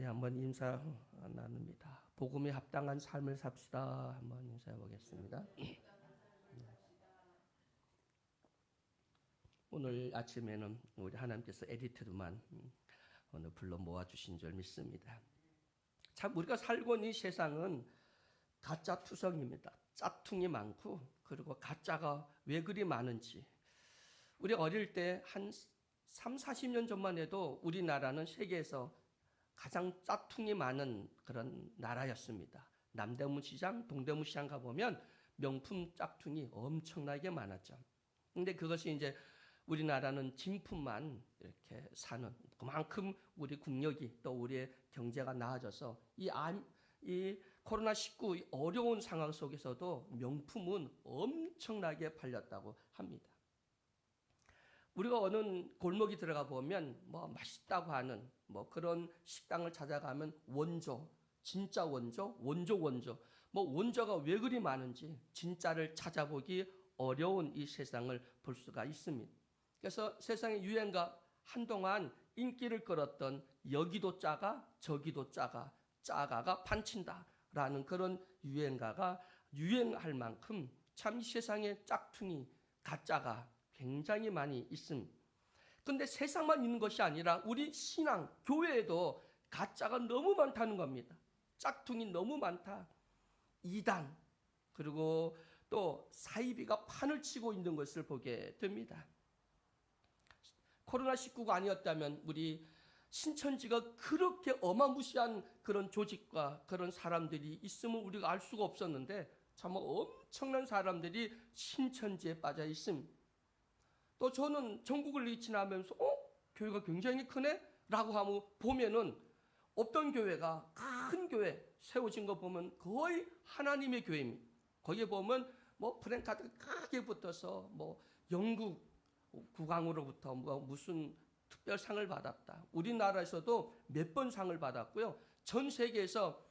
한번 인사 나눕니다. 복음에 합당한 삶을 삽시다. 한번 인사해 보겠습니다. 오늘 아침에는 우리 하나님께서 에디트만 오늘 불러 모아주신 줄 믿습니다. 참 우리가 살고 있는 이 세상은 가짜 투성입니다. 짝퉁이 많고, 그리고 가짜가 왜 그리 많은지. 우리 어릴 때 한 3, 40년 전만 해도 우리나라는 세계에서 가장 짝퉁이 많은 그런 나라였습니다. 남대문 시장, 동대문 시장 가보면 명품 짝퉁이 엄청나게 많았죠. 근데 그것이 이제 우리나라는 진품만 이렇게 사는, 그만큼 우리 국력이 또 우리의 경제가 나아져서 이 코로나19 어려운 상황 속에서도 명품은 엄청나게 팔렸다고 합니다. 우리가 어느 골목이 들어가 보면 뭐 맛있다고 하는 뭐 그런 식당을 찾아가면 원조, 진짜 원조, 뭐 원조가 왜 그리 많은지 진짜를 찾아보기 어려운 이 세상을 볼 수가 있습니다. 그래서 세상의 유행가, 한동안 인기를 끌었던 여기도 짜가 저기도 짜가가 판친다라는 그런 유행가가 유행할 만큼 참 세상에 짝퉁이, 가짜가 굉장히 많이 있습니다. 그런데 세상만 있는 것이 아니라 우리 신앙, 교회에도 가짜가 너무 많다는 겁니다. 짝퉁이 너무 많다. 이단, 그리고 또 사이비가 판을 치고 있는 것을 보게 됩니다. 코로나19가 아니었다면 우리 신천지가 그렇게 어마무시한 그런 조직과 그런 사람들이 있음을 우리가 알 수가 없었는데 참 엄청난 사람들이 신천지에 빠져 있습니다. 또 저는 전국을 리치하면서 교회가 굉장히 크네? 라고 하면 보면은 어떤 교회가 큰 교회 세워진 거 보면 거의 하나님의 교회입니다. 거기에 보면 뭐 프랭카드가 크게 붙어서 뭐 영국 국왕으로부터 뭐 무슨 특별상을 받았다. 우리나라에서도 몇 번 상을 받았고요. 전 세계에서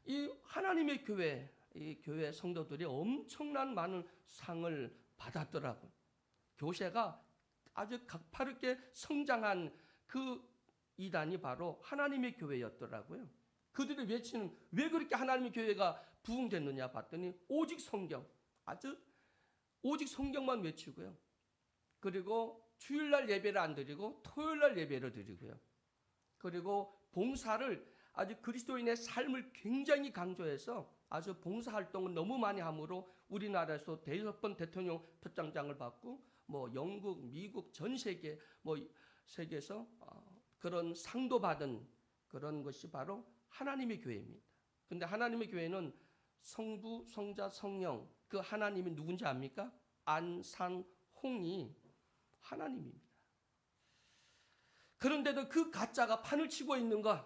이 하나님의 교회, 이 교회 성도들이 엄청난 많은 상을 받았더라고요. 교세가 아주 가파르게 성장한 그 이단이 바로 하나님의 교회였더라고요. 그들이 외치는, 왜 그렇게 하나님의 교회가 부흥됐느냐 봤더니 오직 성경, 오직 성경만 외치고요. 그리고 주일날 예배를 안 드리고 토요일날 예배를 드리고요. 그리고 봉사를 아주 그리스도인의 삶을 굉장히 강조해서 아주 봉사활동을 너무 많이 함으로 우리나라에서 5번 대통령 표창장을 받고 뭐 영국, 미국, 전 세계 뭐 세계에서 그런 상도 받은 그런 것이 바로 하나님의 교회입니다. 근데 하나님의 교회는 성부, 성자, 성령, 그 하나님이 누군지 압니까? 안산홍이 하나님입니다. 그런데도 그 가짜가 판을 치고 있는 것,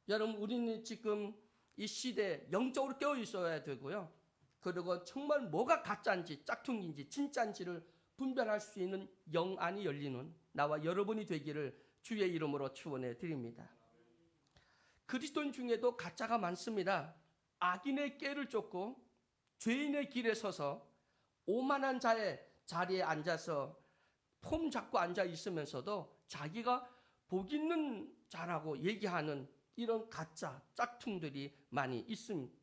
여러분 우리는 지금 이 시대에 영적으로 깨어 있어야 되고요. 그리고 정말 뭐가 가짜인지 짝퉁인지 진짜인지를 분별할 수 있는 영안이 열리는 나와 여러분이 되기를 주의 이름으로 축원해 드립니다. 그리스도인 중에도 가짜가 많습니다. 악인의 꾀를 쫓고 죄인의 길에 서서 오만한 자의 자리에 앉아서 폼 잡고 앉아 있으면서도 자기가 복 있는 자라고 얘기하는 이런 가짜 짝퉁들이 많이 있습니다.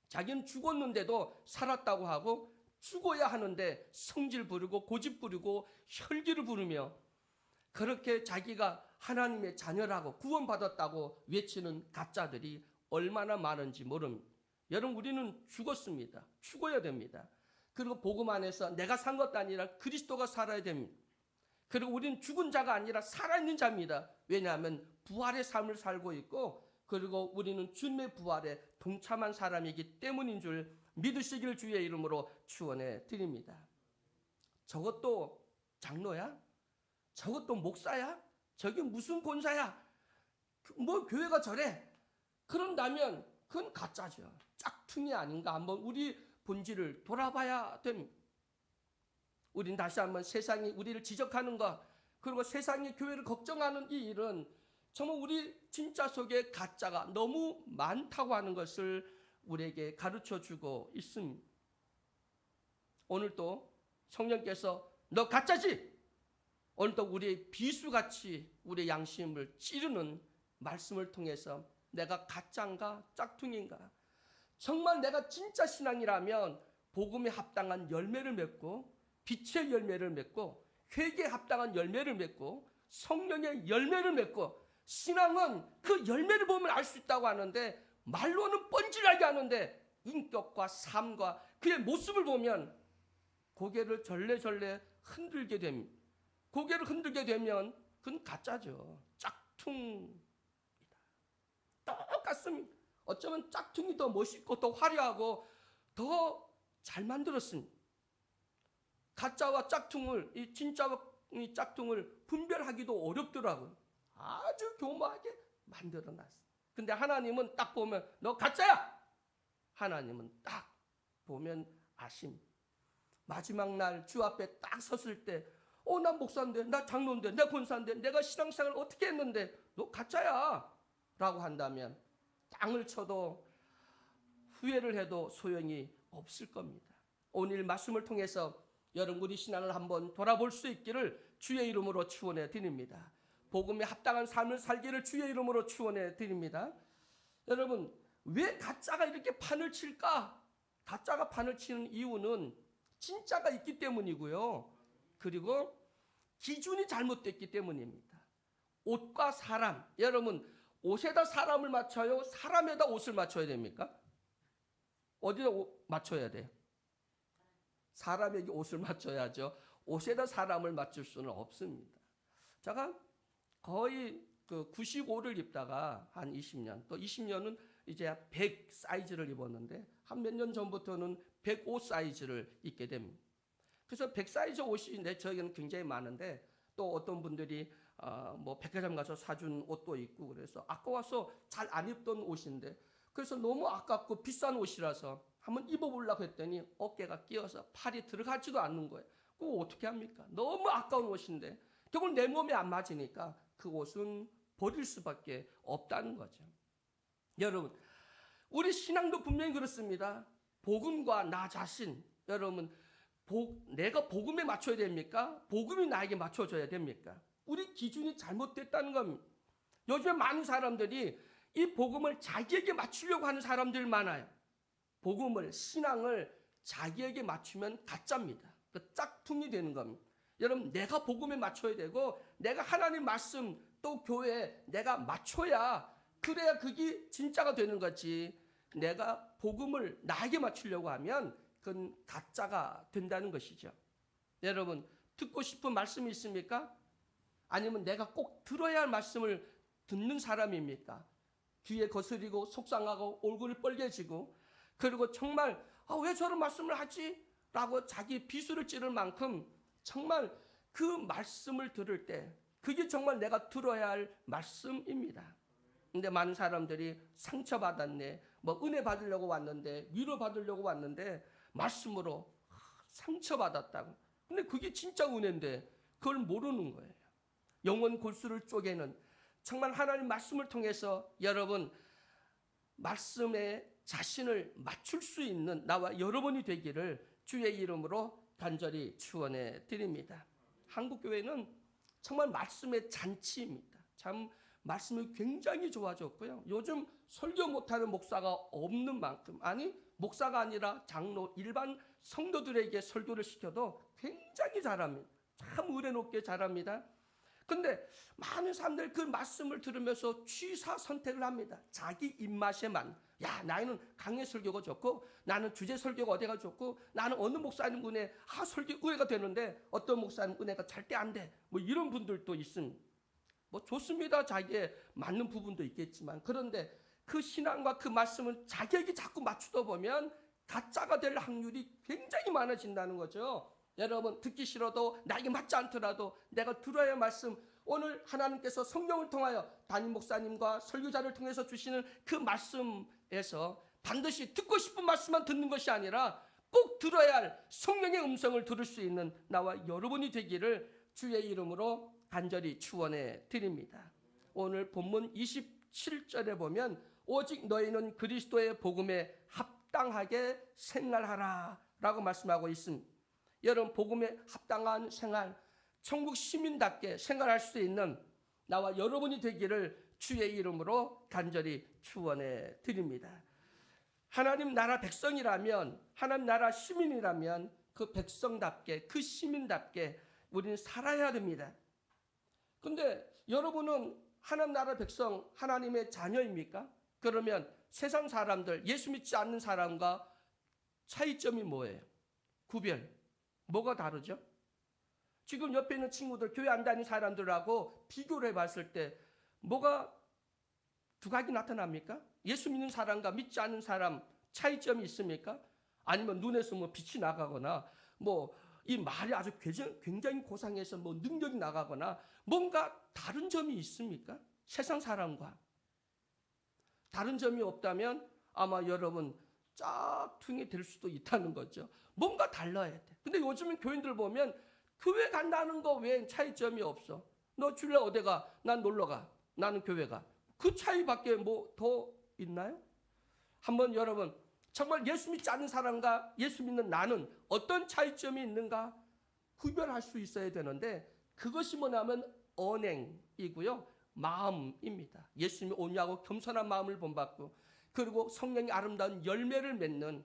자기는 죽었는데도 살았다고 하고 죽어야 하는데 성질 부리고 고집 부리고 혈기를 부르며 그렇게 자기가 하나님의 자녀라고 구원받았다고 외치는 가짜들이 얼마나 많은지 모릅니다. 여러분 우리는 죽었습니다. 죽어야 됩니다. 그리고 복음 안에서 내가 산 것도 아니라 그리스도가 살아야 됩니다. 그리고 우리는 죽은 자가 아니라 살아있는 자입니다. 왜냐하면 부활의 삶을 살고 있고 그리고 우리는 주님의 부활에 동참한 사람이기 때문인 줄 믿으시길 주의 이름으로 축원해 드립니다. 저것도 장로야? 저것도 목사야? 저게 무슨 권사야? 뭐 교회가 저래? 그런다면 그건 가짜죠. 짝퉁이 아닌가 한번 우리 본질을 돌아봐야 됩니다. 우린 다시 한번 세상이 우리를 지적하는 것 그리고 세상이 교회를 걱정하는 이 일은 정말 우리 진짜 속에 가짜가 너무 많다고 하는 것을 우리에게 가르쳐주고 있습니다. 오늘도 성령께서 너 가짜지? 오늘도 우리의 비수같이 우리의 양심을 찌르는 말씀을 통해서 내가 가짜인가 짝퉁인가, 정말 내가 진짜 신앙이라면 복음에 합당한 열매를 맺고 빛의 열매를 맺고 회개에 합당한 열매를 맺고 성령의 열매를 맺고, 신앙은 그 열매를 보면 알 수 있다고 하는데 말로는 뻔질하게 하는데 인격과 삶과 그의 모습을 보면 고개를 절레절레 흔들게 됩니다. 고개를 흔들게 되면 그건 가짜죠. 짝퉁이다. 똑같습니다. 어쩌면 짝퉁이 더 멋있고 더 화려하고 더 잘 만들었습니다. 가짜와 짝퉁을, 이 진짜와 이 짝퉁을 분별하기도 어렵더라고요. 아주 교묘하게 만들어놨어요. 근데 하나님은 딱 보면 너 가짜야! 하나님은 딱 보면 아십니다. 마지막 날 주 앞에 딱 섰을 때 난 목사인데, 나 장로인데, 나 권사인데, 내가 신앙생활 어떻게 했는데 너 가짜야! 라고 한다면 땅을 쳐도 후회를 해도 소용이 없을 겁니다. 오늘 말씀을 통해서 여러분 우리 신앙을 한번 돌아볼 수 있기를 주의 이름으로 축원해 드립니다. 복음에 합당한 삶을 살기를 주의 이름으로 축원해 드립니다. 여러분, 왜 가짜가 이렇게 판을 칠까? 가짜가 판을 치는 이유는 진짜가 있기 때문이고요. 그리고 기준이 잘못됐기 때문입니다. 옷과 사람, 여러분 옷에다 사람을 맞춰요? 사람에다 옷을 맞춰야 됩니까? 어디다 맞춰야 돼요? 사람에게 옷을 맞춰야죠. 옷에다 사람을 맞출 수는 없습니다. 제가 거의 그 95를 입다가 한 20년, 또 20년은 이제 100 사이즈를 입었는데 한 몇 년 전부터는 105 사이즈를 입게 됩니다. 그래서 100 사이즈 옷이 저에게는 굉장히 많은데, 또 어떤 분들이 뭐 백화점 가서 사준 옷도 있고 그래서 아까워서 잘 안 입던 옷인데, 그래서 너무 아깝고 비싼 옷이라서 한번 입어보려고 했더니 어깨가 끼어서 팔이 들어가지도 않는 거예요. 그거 어떻게 합니까? 너무 아까운 옷인데 결국 내 몸에 안 맞으니까 그 옷은 버릴 수밖에 없다는 거죠. 여러분, 우리 신앙도 분명히 그렇습니다. 복음과 나 자신, 여러분 내가 복음에 맞춰야 됩니까? 복음이 나에게 맞춰줘야 됩니까? 우리 기준이 잘못됐다는 겁니다. 요즘에 많은 사람들이 이 복음을 자기에게 맞추려고 하는 사람들 많아요. 복음을, 신앙을 자기에게 맞추면 가짜입니다. 그 짝퉁이 되는 겁니다. 여러분, 내가 복음에 맞춰야 되고 내가 하나님 말씀 또 교회에 내가 맞춰야, 그래야 그게 진짜가 되는 거지. 내가 복음을 나에게 맞추려고 하면 그건 가짜가 된다는 것이죠. 여러분, 듣고 싶은 말씀이 있습니까? 아니면 내가 꼭 들어야 할 말씀을 듣는 사람입니까? 귀에 거스리고 속상하고 얼굴이 빨개지고, 그리고 정말 왜 저런 말씀을 하지? 라고 자기 비수를 찌를 만큼 정말 그 말씀을 들을 때 그게 정말 내가 들어야 할 말씀입니다. 근데 많은 사람들이 상처받았네, 뭐 은혜 받으려고 왔는데, 위로 받으려고 왔는데 말씀으로 상처받았다고. 근데 그게 진짜 은혜인데 그걸 모르는 거예요. 영혼 골수를 쪼개는, 정말 하나님 말씀을 통해서 여러분 말씀에 자신을 맞출 수 있는 나와 여러분이 되기를 주의 이름으로 간절히 축원해 드립니다. 한국교회는 정말 말씀의 잔치입니다. 참 말씀이 굉장히 좋아졌고요. 요즘 설교 못하는 목사가 없는 만큼, 아니 목사가 아니라 장로, 일반 성도들에게 설교를 시켜도 굉장히 잘합니다. 참 은혜 높게 잘합니다. 근데 많은 사람들이 그 말씀을 들으면서 취사 선택을 합니다. 자기 입맛에만. 야, 나는 강의 설교가 좋고, 나는 주제 설교가 어디가 좋고, 나는 어느 목사님 은혜, 설교 은혜가 되는데 어떤 목사님 은혜가 절대 안 돼. 뭐 이런 분들도 있습니다. 뭐 좋습니다. 자기에 맞는 부분도 있겠지만, 그런데 그 신앙과 그 말씀을 자기에게 자꾸 맞추다 보면 가짜가 될 확률이 굉장히 많아진다는 거죠. 여러분, 듣기 싫어도 나에게 맞지 않더라도 내가 들어야 할 말씀, 오늘 하나님께서 성령을 통하여 담임 목사님과 설교자를 통해서 주시는 그 말씀에서 반드시 듣고 싶은 말씀만 듣는 것이 아니라 꼭 들어야 할 성령의 음성을 들을 수 있는 나와 여러분이 되기를 주의 이름으로 간절히 축원해 드립니다. 오늘 본문 27절에 보면 오직 너희는 그리스도의 복음에 합당하게 생활하라 라고 말씀하고 있습니다. 여러분, 복음에 합당한 생활, 천국 시민답게 생활할 수 있는 나와 여러분이 되기를 주의 이름으로 간절히 축원해 드립니다. 하나님 나라 백성이라면, 하나님 나라 시민이라면 그 백성답게, 그 시민답게 우리는 살아야 됩니다. 근데 여러분은 하나님 나라 백성, 하나님의 자녀입니까? 그러면 세상 사람들, 예수 믿지 않는 사람과 차이점이 뭐예요? 구별, 뭐가 다르죠? 지금 옆에 있는 친구들, 교회 안 다니는 사람들하고 비교를 해봤을 때 뭐가 두각이 나타납니까? 예수 믿는 사람과 믿지 않는 사람 차이점이 있습니까? 아니면 눈에서 뭐 빛이 나가거나 뭐 이 말이 아주 굉장히 고상해서 뭐 능력이 나가거나 뭔가 다른 점이 있습니까? 세상 사람과 다른 점이 없다면 아마 여러분 짝퉁이 될 수도 있다는 거죠. 뭔가 달라야 돼. 근데 요즘은 교인들 보면 교회 간다는 거 외엔 차이점이 없어. 너 주일에 어디 가? 난 놀러 가. 나는 교회 가. 그 차이밖에 뭐 더 있나요? 한번 여러분 정말 예수 믿지 않는 사람과 예수 믿는 나는 어떤 차이점이 있는가 구별할 수 있어야 되는데, 그것이 뭐냐면 언행이고요, 마음입니다. 예수님이 오냐고 겸손한 마음을 본받고, 그리고 성령의 아름다운 열매를 맺는,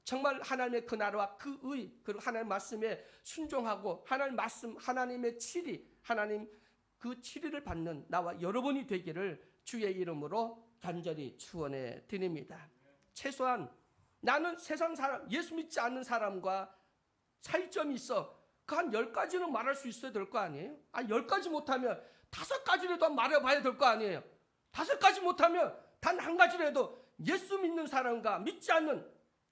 정말 하나님의 그 나라와 그 의, 그리고 하나님의 말씀에 순종하고 하나님 말씀, 하나님의 치리, 하나님 그 치리를 받는 나와 여러분이 되기를 주의 이름으로 간절히 축원해 드립니다. 최소한 나는 세상 사람, 예수 믿지 않는 사람과 차이점이 있어. 그 한 10가지는 말할 수 있어야 될 거 아니에요? 10가지 못하면 5가지라도 말해봐야 될 거 아니에요? 5가지 못하면 단 한 가지라도 예수 믿는 사람과 믿지 않는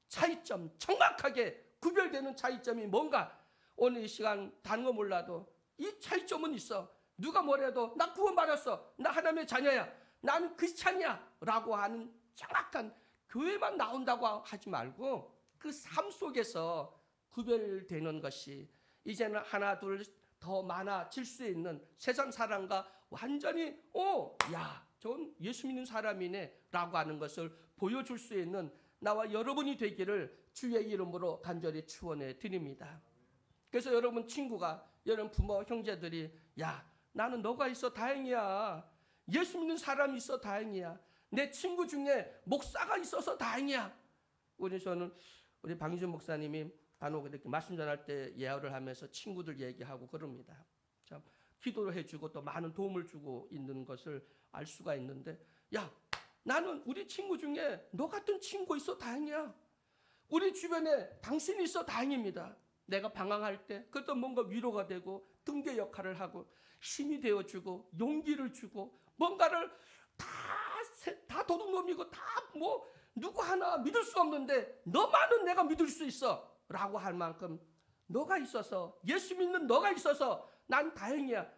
차이점, 정확하게 구별되는 차이점이 뭔가, 오늘 이 시간 다른 거 몰라도 이 차이점은 있어. 누가 뭐래도 나 구원받았어, 나 하나님의 자녀야, 나는 크리스찬이야 라고 하는 정확한, 교회만 나온다고 하지 말고 그 삶 속에서 구별되는 것이 이제는 하나 둘 더 많아질 수 있는, 세상 사람과 완전히 야 저건 예수 믿는 사람이네 라고 하는 것을 보여줄 수 있는 나와 여러분이 되기를 주의 이름으로 간절히 축원해 드립니다. 그래서 여러분 친구가, 여러분 부모 형제들이 야 나는 너가 있어 다행이야, 예수 믿는 사람이 있어 다행이야, 내 친구 중에 목사가 있어서 다행이야. 우리 방희준 목사님이 간혹 이렇게 말씀 전할 때 예언을 하면서 친구들 얘기하고 그럽니다. 참 기도를 해주고 또 많은 도움을 주고 있는 것을 알 수가 있는데, 야 나는 우리 친구 중에 너 같은 친구 있어 다행이야, 우리 주변에 당신이 있어 다행입니다. 내가 방황할 때 그것도 뭔가 위로가 되고 등대 역할을 하고 힘이 되어주고 용기를 주고, 뭔가를 다 도둑놈이고 다 뭐 누구 하나 믿을 수 없는데 너만은 내가 믿을 수 있어 라고 할 만큼 너가 있어서, 예수 믿는 너가 있어서 난 다행이야.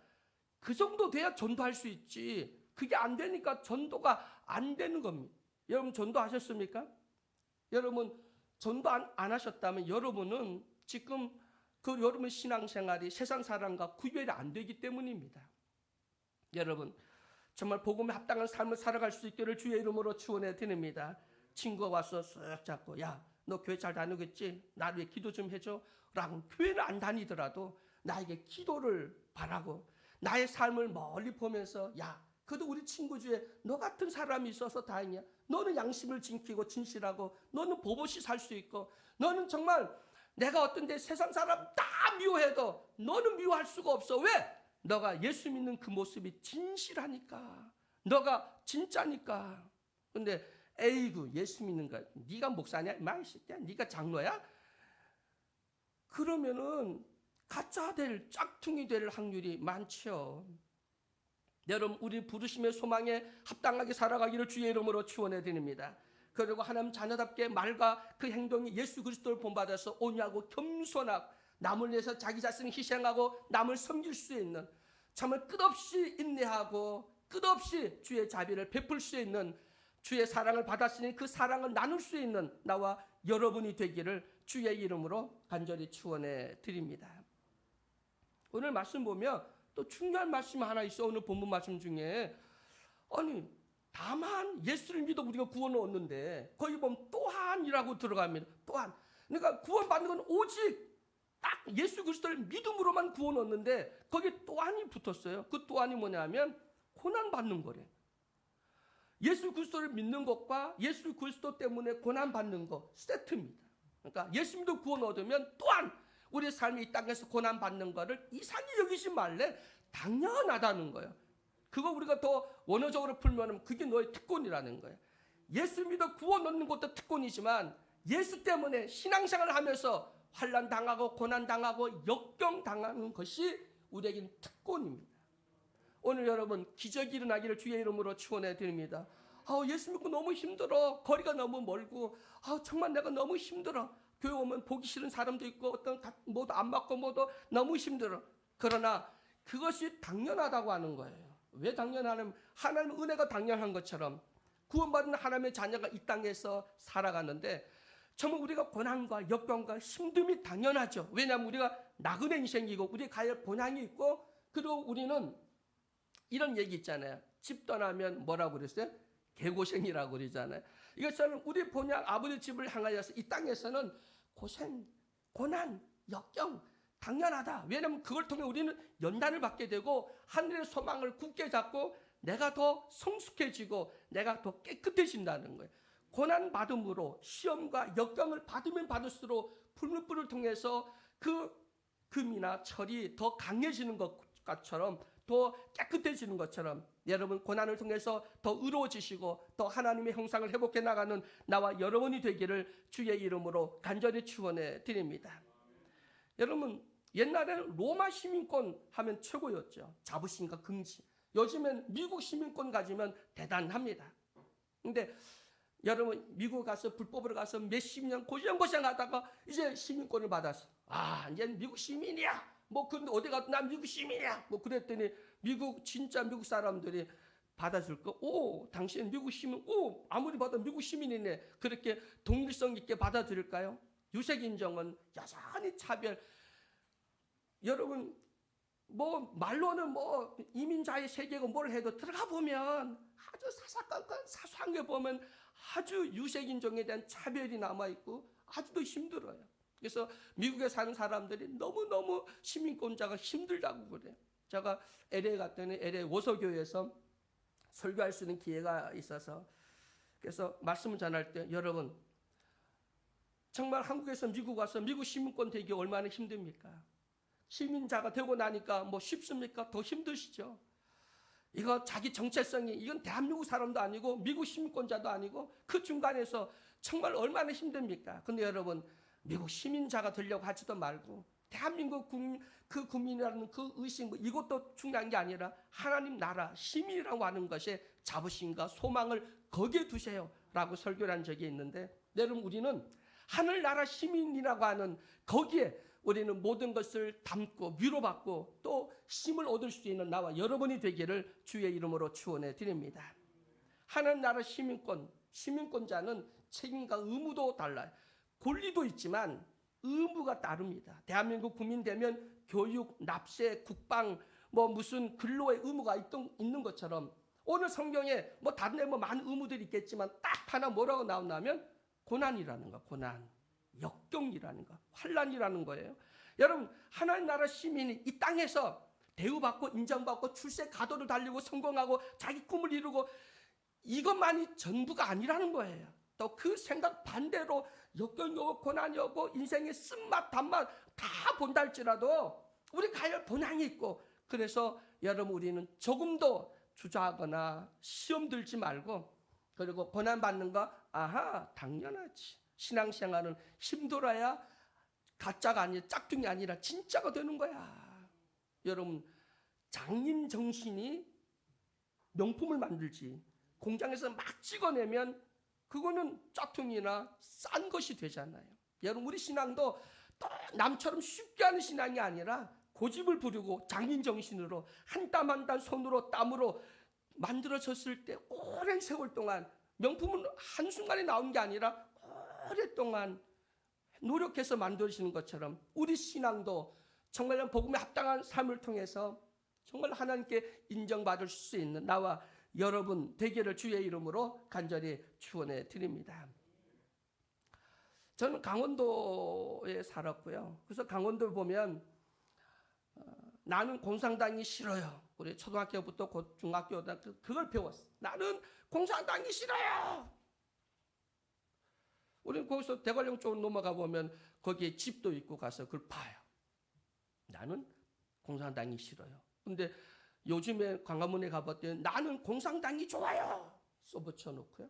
그 정도 돼야 전도할 수 있지. 그게 안 되니까 전도가 안 되는 겁니다. 여러분 전도하셨습니까? 여러분 전도 안 하셨다면 여러분은 지금 그 여러분 신앙생활이 세상 사람과 구별이 안 되기 때문입니다. 여러분 정말 복음에 합당한 삶을 살아갈 수 있기를 주의 이름으로 축원해 드립니다. 친구가 와서 쓱 잡고 야 너 교회 잘 다니겠지? 나를 위해 기도 좀 해줘 라고, 교회는 안 다니더라도 나에게 기도를 바라고 나의 삶을 멀리 보면서 야 그래도 우리 친구 중에 너 같은 사람이 있어서 다행이야, 너는 양심을 지키고 진실하고 너는 법 없이 살 수 있고, 너는 정말 내가 어떤 데 세상 사람 다 미워해도 너는 미워할 수가 없어. 왜? 너가 예수 믿는 그 모습이 진실하니까, 너가 진짜니까. 근데 에이구 예수 믿는 거 네가 목사냐 이 새끼야, 네가 장로야? 그러면은 가짜 될, 짝퉁이 될 확률이 많죠. 여러분 우리 부르심의 소망에 합당하게 살아가기를 주의 이름으로 축원해 드립니다. 그리고 하나님 자녀답게 말과 그 행동이 예수 그리스도를 본받아서 오냐고 겸손하고 남을 위해서 자기 자신을 희생하고 남을 섬길 수 있는, 정말 끝없이 인내하고 끝없이 주의 자비를 베풀 수 있는, 주의 사랑을 받았으니 그 사랑을 나눌 수 있는 나와 여러분이 되기를 주의 이름으로 간절히 축원해 드립니다. 오늘 말씀 보면 또 중요한 말씀 하나 있어. 오늘 본문 말씀 중에 아니 다만 예수를 믿어 우리가 구원을 얻는데 거기 보면 또한이라고 들어갑니다. 또한. 그러니까 구원받는 건 오직 딱 예수 그리스도를 믿음으로만 구원 얻는데 거기 또한이 붙었어요. 그 또한이 뭐냐면 고난 받는 거래. 예수 그리스도를 믿는 것과 예수 그리스도 때문에 고난 받는 것 세트입니다. 그러니까 예수 믿고 구원 얻으면 또한 우리 삶이 이 땅에서 고난 받는 것을 이상히 여기지 말래. 당연하다는 거예요. 그거 우리가 더 원어적으로 풀면 그게 너의 특권이라는 거예요. 예수 믿어 구원 얻는 것도 특권이지만 예수 때문에 신앙생활을 하면서 환난 당하고 고난 당하고 역경 당하는 것이 우리에게는 특권입니다. 오늘 여러분 기적이 일어나기를 주의 이름으로 축원해 드립니다. 예수 믿고 너무 힘들어. 거리가 너무 멀고 정말 내가 너무 힘들어. 교회 오면 보기 싫은 사람도 있고 어떤 뭐도 안 맞고 뭐도 너무 힘들어. 그러나 그것이 당연하다고 하는 거예요. 왜 당연하냐면 하나님의 은혜가 당연한 것처럼 구원받은 하나님의 자녀가 이 땅에서 살아가는데 정말 우리가 고난과 역경과 힘듦이 당연하죠. 왜냐하면 우리가 나그네 인생이고 우리 가야 할 본향이 있고 그리고 우리는 이런 얘기 있잖아요. 집 떠나면 뭐라고 그랬어요? 개고생이라고 그러잖아요. 이것처럼 우리 본향 아버지 집을 향하여서 이 땅에서는 고생, 고난, 역경 당연하다. 왜냐하면 그걸 통해 우리는 연단을 받게 되고 하늘의 소망을 굳게 잡고 내가 더 성숙해지고 내가 더 깨끗해진다는 거예요. 고난 받음으로 시험과 역경을 받으면 받을수록 풀무불을 통해서 그 금이나 철이 더 강해지는 것처럼 더 깨끗해지는 것처럼 여러분 고난을 통해서 더 의로워지시고 더 하나님의 형상을 회복해 나가는 나와 여러분이 되기를 주의 이름으로 간절히 축원해 드립니다. 여러분 옛날에는 로마 시민권 하면 최고였죠. 자부심과 긍지. 요즘엔 미국 시민권 가지면 대단합니다. 근데 여러분 미국 가서 불법으로 가서 몇십 년 고생하다가 이제 시민권을 받았어. 이제 미국 시민이야. 근데 어디 가도 난 미국 시민이야. 그랬더니 진짜 미국 사람들이 받아줄 거. 당신은 미국 시민. 아무리 봐도 미국 시민이네. 그렇게 동일성 있게 받아들일까요? 유색 인종은 여전히 차별. 여러분 말로는 이민자의 세계고 뭘 해도 들어가 보면 아주 사소한 게 보면 아주 유색 인종에 대한 차별이 남아 있고 아주 더 힘들어요. 그래서 미국에 사는 사람들이 너무너무 시민권자가 힘들다고 그래요. 제가 LA 갔더니 LA 워서교회에서 설교할 수 있는 기회가 있어서 그래서 말씀을 전할 때 여러분 정말 한국에서 미국 와서 미국 시민권 되기 얼마나 힘듭니까? 시민자가 되고 나니까 쉽습니까? 더 힘드시죠. 이거 자기 정체성이 이건 대한민국 사람도 아니고 미국 시민권자도 아니고 그 중간에서 정말 얼마나 힘듭니까? 근데 여러분 미국 시민자가 되려고 하지도 말고 대한민국 국민이라는 그 의식 이것도 중요한 게 아니라 하나님 나라 시민이라고 하는 것에 자부심과 소망을 거기에 두세요 라고 설교를 한 적이 있는데 여러분 우리는 하늘나라 시민이라고 하는 거기에 우리는 모든 것을 담고 위로받고 또 힘을 얻을 수 있는 나와 여러분이 되기를 주의 이름으로 축원해 드립니다. 하늘나라 시민권자는 책임과 의무도 달라요. 권리도 있지만 의무가 다릅니다. 대한민국 국민 되면 교육, 납세, 국방, 무슨 근로의 의무가 있는 것처럼 오늘 성경에 다른 데 많은 의무들이 있겠지만 딱 하나 뭐라고 나오냐면 고난이라는 거, 고난. 역경이라는 거, 환난이라는 거예요. 여러분 하나님 나라 시민이 이 땅에서 대우받고 인정받고 출세 가도를 달리고 성공하고 자기 꿈을 이루고 이것만이 전부가 아니라는 거예요. 또 그 생각 반대로 역경이 오고 고난이 오고 인생의 쓴맛 단맛 다 본다 할지라도 우리 가야 할 본향이 있고 그래서 여러분 우리는 조금도 주저하거나 시험 들지 말고 그리고 고난받는 거 당연하지. 신앙생활은 힘들어야 가짜가 아니라 짝퉁이 아니라 진짜가 되는 거야. 여러분 장인 정신이 명품을 만들지 공장에서 막 찍어내면 그거는 짝퉁이나 싼 것이 되잖아요. 여러분 우리 신앙도 또 남처럼 쉽게 하는 신앙이 아니라 고집을 부리고 장인 정신으로 한 땀 한 땀 손으로 땀으로 만들어졌을 때 오랜 세월 동안 명품은 한순간에 나온 게 아니라 오랫동안 노력해서 만들어지는 것처럼 우리 신앙도 정말 복음에 합당한 삶을 통해서 정말 하나님께 인정받을 수 있는 나와 여러분 되기를 주의 이름으로 간절히 축원해 드립니다. 저는 강원도에 살았고요. 그래서 강원도를 보면 나는 공산당이 싫어요. 우리 초등학교부터 곧 중학교, 그걸 배웠어. 나는 공산당이 싫어요. 우리는 거기서 대관령 쪽으로 넘어가 보면 거기에 집도 있고 가서 그걸 봐요. 나는 공산당이 싫어요. 근데 요즘에 광화문에 가봤더니 나는 공산당이 좋아요. 써붙여 놓고요.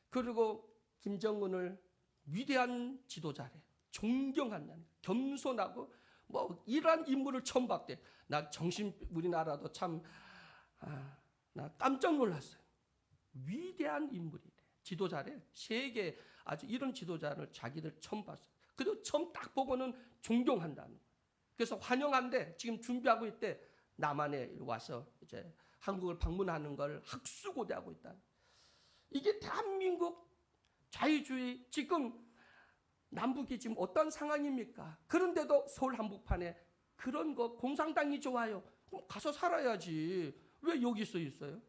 그리고 김정은을 위대한 지도자래. 존경한다는, 겸손하고 뭐 이러한 인물을 처음 봤대. 나 정신, 우리나라도 참 나 깜짝 놀랐어요. 위대한 인물이래. 지도자래. 세계 아주 이런 지도자를 자기들 처음 봤어요. 그리고 처음 딱 보고는 존경한다는 거예요. 그래서 환영한데 지금 준비하고 있대. 남한에 와서 이제 한국을 방문하는 걸 학수고대하고 있다. 이게 대한민국 자유주의 지금 남북이 지금 어떤 상황입니까? 그런데도 서울 한복판에 그런 거 공산당이 좋아요. 그럼 가서 살아야지. 왜 여기서 있어요?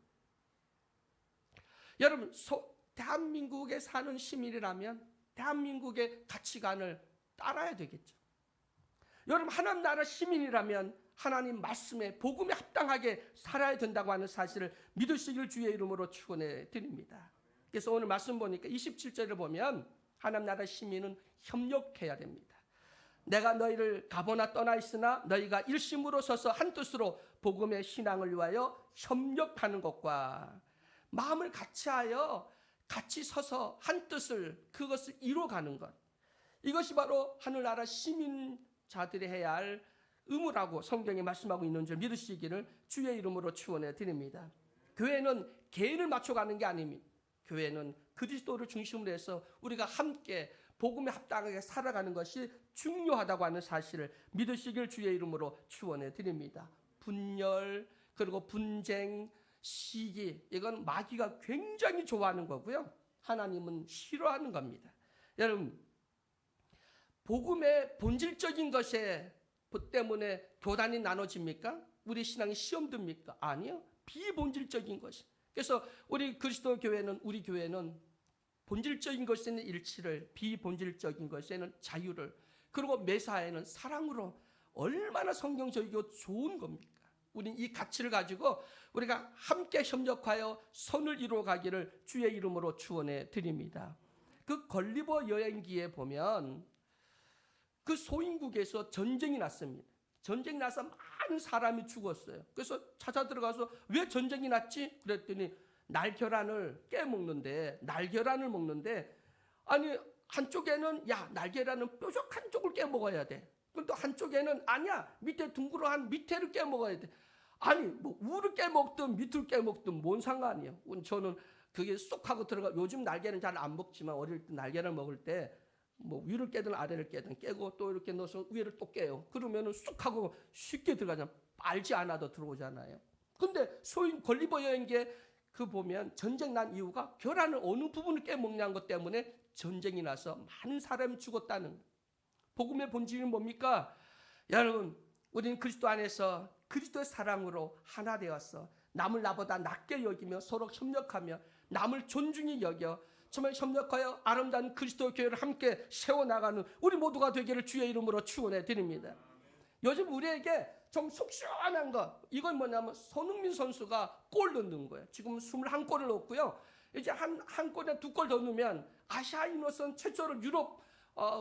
여러분, 대한민국에 사는 시민이라면 대한민국의 가치관을 따라야 되겠죠. 여러분, 하나님 나라 시민이라면 하나님 말씀에 복음에 합당하게 살아야 된다고 하는 사실을 믿으시길 주의 이름으로 축원해 드립니다. 그래서 오늘 말씀 보니까 27절을 보면 하나님 나라 시민은 협력해야 됩니다. 내가 너희를 가보나 떠나 있으나 너희가 일심으로 서서 한뜻으로 복음의 신앙을 위하여 협력하는 것과 마음을 같이하여 같이 서서 한뜻을 그것을 이루어가는 것, 이것이 바로 하늘나라 시민자들이 해야 할 의무라고 성경에 말씀하고 있는 줄 믿으시기를 주의 이름으로 축원해 드립니다. 교회는 개인을 맞춰가는 게 아닙니다. 교회는 그리스도를 중심으로 해서 우리가 함께 복음에 합당하게 살아가는 것이 중요하다고 하는 사실을 믿으시길 주의 이름으로 축원해 드립니다. 분열, 그리고 분쟁, 시기, 이건 마귀가 굉장히 좋아하는 거고요. 하나님은 싫어하는 겁니다. 여러분, 복음의 본질적인 것에 때문에 교단이 나눠집니까? 우리 신앙이 시험 듭니까? 아니요. 비본질적인 것이. 그래서 우리 그리스도 교회는, 우리 교회는 본질적인 것에는 일치를, 비본질적인 것에는 자유를, 그리고 매사에는 사랑으로 얼마나 성경적이고 좋은 겁니까? 우리는 이 가치를 가지고 우리가 함께 협력하여 선을 이루어가기를 주의 이름으로 축원해 드립니다. 그 걸리버 여행기에 보면 그 소인국에서 전쟁이 났습니다. 전쟁이 나서 많은 사람이 죽었어요. 그래서 찾아 들어가서 왜 전쟁이 났지? 그랬더니 날계란을 깨먹는데, 날계란을 먹는데, 아니 한쪽에는 야 날계란은 뾰족한 쪽을 깨먹어야 돼. 그럼 또 한쪽에는 아니야 밑에 둥그러한 밑에를 깨먹어야 돼. 아니 뭐 우를 깨먹든 밑을 깨먹든 뭔 상관이에요. 저는 그게 쏙 하고 들어가. 요즘 날계는 잘 안 먹지만 어릴 때 날계란 먹을 때 뭐 위를 깨든 아래를 깨든 깨고 또 이렇게 넣어서 위를 또 깨요. 그러면은 쑥 하고 쉽게 들어가잖아. 빨지 않아도 들어오잖아요. 근데 소인 걸리버 여행기에 그 보면 전쟁 난 이유가 계란을 어느 부분을 깨먹냐는 것 때문에 전쟁이 나서 많은 사람이 죽었다는. 복음의 본질은 뭡니까? 여러분, 우리는 그리스도 안에서 그리스도의 사랑으로 하나 되어서 남을 나보다 낮게 여기며 서로 협력하며 남을 존중히 여겨 정말 협력하여 아름다운 그리스도 교회를 함께 세워나가는 우리 모두가 되기를 주의 이름으로 축원해 드립니다. 요즘 우리에게 좀 속 시원한 것, 이건 뭐냐면 손흥민 선수가 골 넣는 거예요. 지금 21골을 넣었고요. 이제 한 골에 2골 더 넣으면 아시아인으로서는 최초로 유럽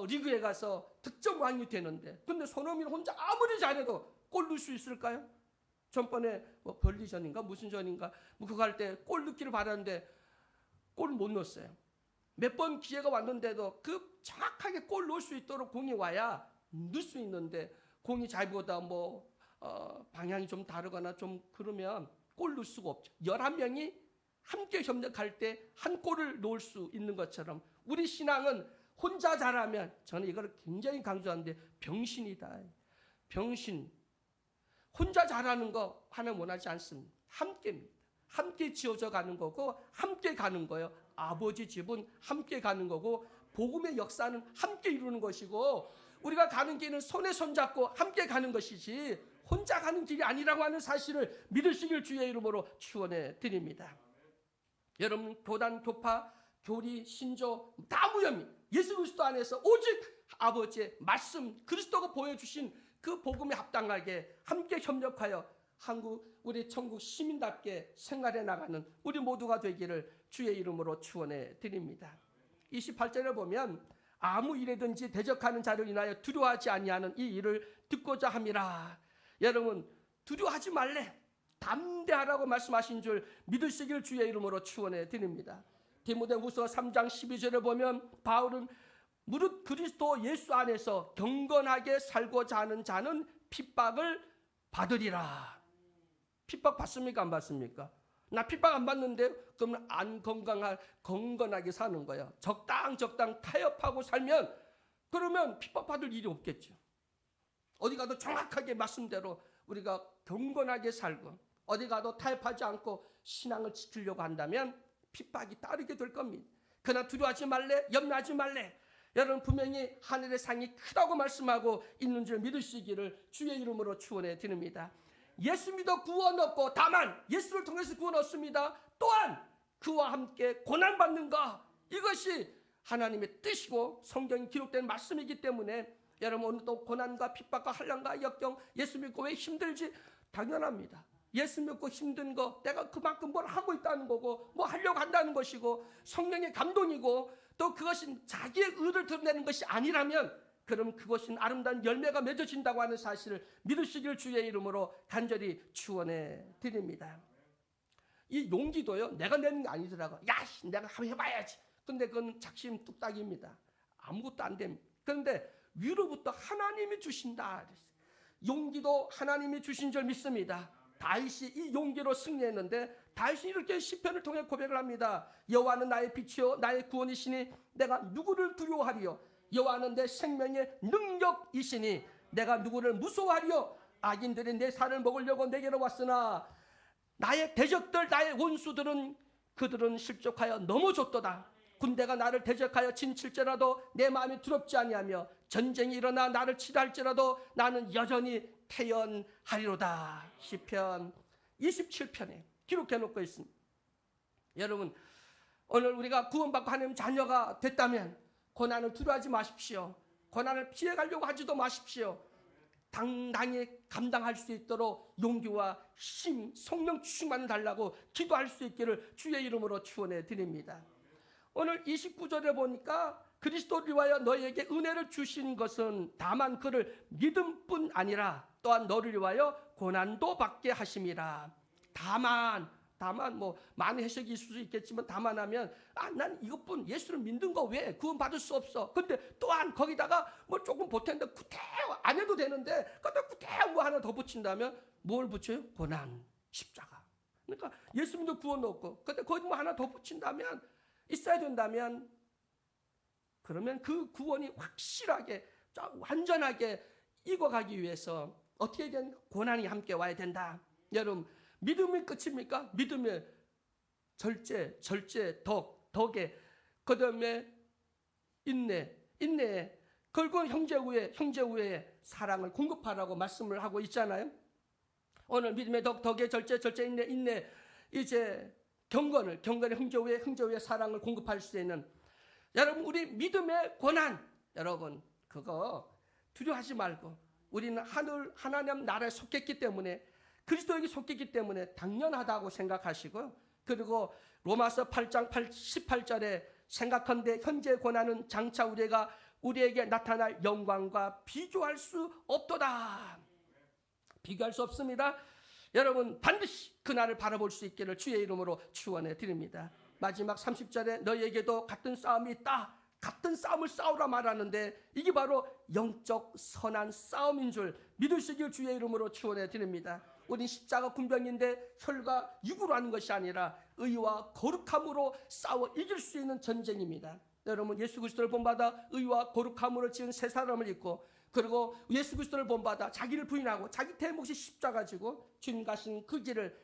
리그에 가서 득점왕이 되는데, 근데 손흥민 혼자 아무리 잘해도 골 넣을 수 있을까요? 전번에 뭐 벌리전인가 무슨 전인가 뭐 그거 할 때 골 넣기를 바랐는데 골 못 넣었어요. 몇 번 기회가 왔는데도 그 정확하게 골 넣을 수 있도록 공이 와야 넣을 수 있는데, 공이 잘보다 뭐 방향이 좀 다르거나 좀 그러면 골 넣을 수가 없죠. 11명이 함께 협력할 때 한 골을 넣을 수 있는 것처럼 우리 신앙은 혼자 잘하면, 저는 이걸 굉장히 강조하는데, 병신이다. 병신. 혼자 잘하는 거 하나님 원하지 않습니다. 함께입니다. 함께 지어져 가는 거고 함께 가는 거예요. 아버지 집은 함께 가는 거고 복음의 역사는 함께 이루는 것이고 우리가 가는 길은 손에 손잡고 함께 가는 것이지 혼자 가는 길이 아니라고 하는 사실을 믿으시길 주의 이름으로 축원해 드립니다. 여러분, 교단, 교파, 교리, 신조 다 무혐의. 예수 그리스도 안에서 오직 아버지의 말씀, 그리스도가 보여주신 그 복음에 합당하게 함께 협력하여 한국 우리 천국 시민답게 생활해 나가는 우리 모두가 되기를 주의 이름으로 축원해 드립니다. 28절에 보면 아무 일에든지 대적하는 자를 인하여 두려워하지 아니하는 이 일을 듣고자 함이라. 여러분 두려워하지 말래, 담대하라고 말씀하신 줄 믿으시길 주의 이름으로 축원해 드립니다. 디모데후서 3장 12절에 보면 바울은 무릇 그리스도 예수 안에서 경건하게 살고자 하는 자는 핍박을 받으리라. 핍박 받습니까? 안 받습니까? 나 핍박 안 받는데 그러면 안 건강하게 사는 거예요. 적당 타협하고 살면 그러면 핍박 받을 일이 없겠죠. 어디 가도 정확하게 말씀대로 우리가 경건하게 살고 어디 가도 타협하지 않고 신앙을 지키려고 한다면 핍박이 따르게 될 겁니다. 그러나 두려워하지 말래, 염려하지 말래. 여러분 분명히 하늘의 상이 크다고 말씀하고 있는 줄 믿으시기를 주의 이름으로 축원해 드립니다. 예수 믿어 구원 얻고 다만 예수를 통해서 구원 얻습니다. 또한 그와 함께 고난받는 것, 이것이 하나님의 뜻이고 성경에 기록된 말씀이기 때문에 여러분 오늘도 고난과 핍박과 환난과 역경, 예수 믿고 왜 힘들지? 당연합니다. 예수 믿고 힘든 거 내가 그만큼 뭘 하고 있다는 거고 뭐 하려고 한다는 것이고 성령의 감동이고 또 그것이 자기의 의를 드러내는 것이 아니라면 그럼 그것은 아름다운 열매가 맺어진다고 하는 사실을 믿으시길 주의 이름으로 간절히 축원해 드립니다. 이 용기도요 내가 내는 게 아니더라고. 야 내가 한번 해봐야지. 근데 그건 작심 뚝딱입니다. 아무것도 안 됩니다. 그런데 위로부터 하나님이 주신다. 용기도 하나님이 주신 줄 믿습니다. 다윗이 이 용기로 승리했는데 다윗이 이렇게 시편을 통해 고백을 합니다. 여호와는 나의 빛이요 나의 구원이시니 내가 누구를 두려워하리요. 여호와는 내 생명의 능력이시니 내가 누구를 무서워하리요. 악인들이 내 살을 먹으려고 내게로 왔으나 나의 대적들 나의 원수들은 그들은 실족하여 넘어졌도다. 군대가 나를 대적하여 진칠지라도 내 마음이 두렵지 아니하며 전쟁이 일어나 나를 치다 할지라도 나는 여전히 태연하리로다. 시편 27편에 기록해 놓고 있습니다. 여러분 오늘 우리가 구원받고 하나님 자녀가 됐다면 고난을 두려워하지 마십시오. 고난을 피해가려고 하지도 마십시오. 당당히 감당할 수 있도록 용기와 힘, 성령 충만을 달라고 기도할 수 있기를 주의 이름으로 축원해 드립니다. 오늘 29절에 보니까 그리스도를 위하여 너희에게 은혜를 주신 것은 다만 그를 믿음뿐 아니라 또한 너를 위하여 고난도 받게 하심이라. 다만 뭐 많은 해석이 있을 수 있겠지만 다만하면 난 이것뿐 예수를 믿는 거 왜 구원 받을 수 없어. 근데 또한 거기다가 뭐 조금 보태는데 구태여 안 해도 되는데 거기다 구태여 뭐 하나 더 붙인다면 뭘 붙여요? 고난, 십자가. 그러니까 예수 믿는 구원 없고 근데 거기 뭐 하나 더 붙인다면 있어야 된다면 그러면 그 구원이 확실하게 완전하게 익어가기 위해서 어떻게 된 고난이 함께 와야 된다. 여러분 믿음이 끝입니까? 믿음의 절제, 덕에 그 다음에 인내에 결국 형제 후에 사랑을 공급하라고 말씀을 하고 있잖아요. 오늘 믿음의 덕에 절제, 인내 이제 경건의 형제 후에 사랑을 공급할 수 있는 여러분 우리 믿음의 고난 여러분 그거 두려워하지 말고 우리는 하나님 나라에 속했기 때문에 그리스도에게 속했기 때문에 당연하다고 생각하시고요. 그리고 로마서 8장 18절에 생각한데 현재 고난은 장차 우리에게 나타날 영광과 비교할 수 없도다. 비교할 수 없습니다. 여러분 반드시 그날을 바라볼 수 있기를 주의 이름으로 축원해 드립니다. 마지막 30절에 너희에게도 같은 싸움이 있다. 같은 싸움을 싸우라 말하는데 이게 바로 영적 선한 싸움인 줄 믿으시길 주의 이름으로 축원해 드립니다. 우리 십자가 군병인데 혈과 육으로 하는 것이 아니라 의와 거룩함으로 싸워 이길 수 있는 전쟁입니다. 여러분 예수 그리스도를 본받아 의와 거룩함으로 지은 새 사람을 입고 그리고 예수 그리스도를 본받아 자기를 부인하고 자기 대몫이 십자가 지고 주님 가신 그 길을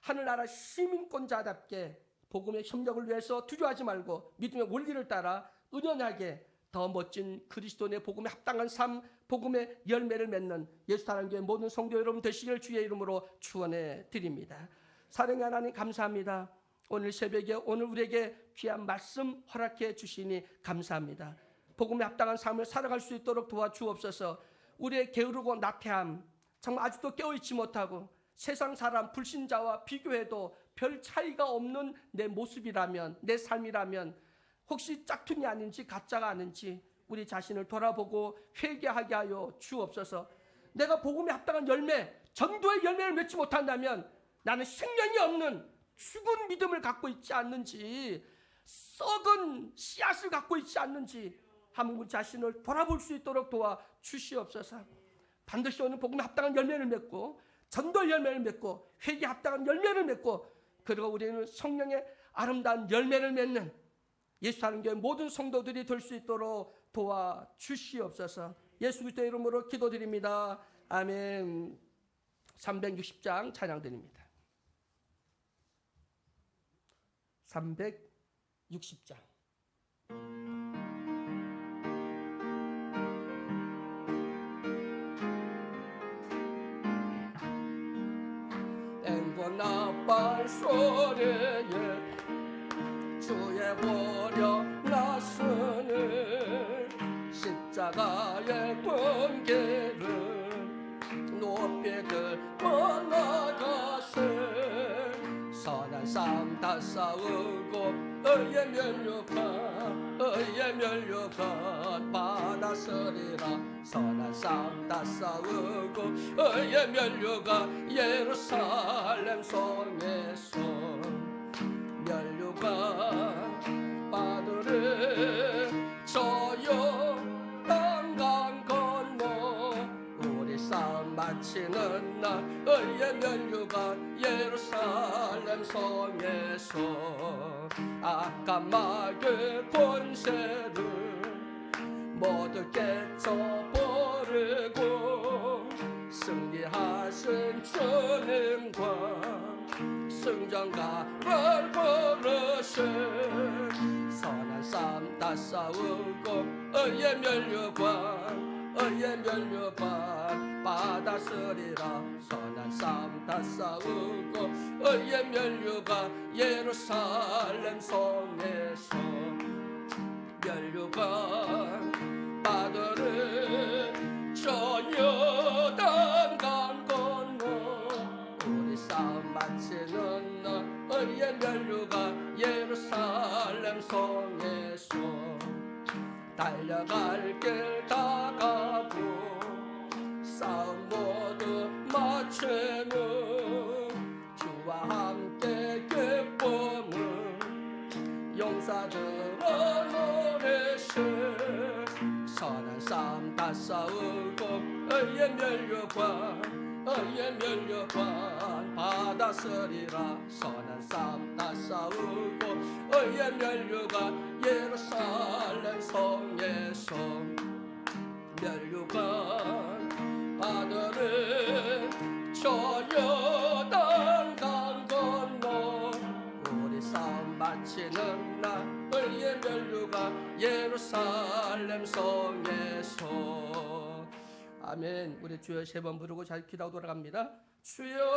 하늘나라 시민권자답게 복음의 협력을 위해서 두려워하지 말고 믿음의 원리를 따라 은연하게 더 멋진 그리스도의 복음에 합당한 삶, 복음의 열매를 맺는 예수사랑교회 모든 성도 여러분 되시길 주의 이름으로 축원해 드립니다. 사랑의 하나님 감사합니다. 오늘 새벽에 오늘 우리에게 귀한 말씀 허락해 주시니 감사합니다. 복음에 합당한 삶을 살아갈 수 있도록 도와주옵소서. 우리의 게으르고 나태함 정말 아직도 깨어있지 못하고 세상 사람 불신자와 비교해도 별 차이가 없는 내 모습이라면, 내 삶이라면 혹시 짝퉁이 아닌지 가짜가 아닌지 우리 자신을 돌아보고 회개하게 하여 주옵소서. 내가 복음에 합당한 열매, 전도의 열매를 맺지 못한다면 나는 생명이 없는 죽은 믿음을 갖고 있지 않는지, 썩은 씨앗을 갖고 있지 않는지 한번 우리 자신을 돌아볼 수 있도록 도와 주시옵소서. 반드시 오늘 복음에 합당한 열매를 맺고 전도 열매를 맺고 회개에 합당한 열매를 맺고, 그리고 우리는 성령의 아름다운 열매를 맺는 예수 사는 교회 모든 성도들이 될 수 있도록 도와 주시옵소서. 예수 그리스도의 이름으로 기도드립니다. 아멘. 360장 찬양드립니다. 360장. 나팔 소리에 주의 보려 나서는 십자가의 번개를 높이 들고 나가세. 선한 삶 다 싸우고 의의 면류관 받아서리라. 선한 삶 다 싸우고 의의 면류관 예루살렘 성에서 면류관 받으리. 저여 땅강 건너 우리 삶 마치는 날 의의 면류관 예루살렘 성에서 악한 마귀의 권세를 모두 깨쳐버리고 승리하신 주님과 승전가를 부르신 선한 삶 다 싸우고 의의 면류관 받아서리라. 선한 삶 다 싸우고 의의 면류관 예루살렘 성에서 면류관 받으리. 저 요단강 건너 우리 싸움 마치는 날 의의 면류관 예루살렘 성에서 달려갈 길 다 가고 싸움 모두 마치는 주와 함께 기쁨을 용사들아 노래시. 선한 삶 다 싸우고 의의 면류관 받아서리라. 선한 삶 다 싸우고 의의 면류관 예루살렘 성에서 면류관 받으리. 저 요단강 건너 우리 싸움 마치는 날 의의 면류관 예루살렘 성에서. 아멘. 우리 주여 세 번 부르고 잘 기도하고 돌아갑니다. 주여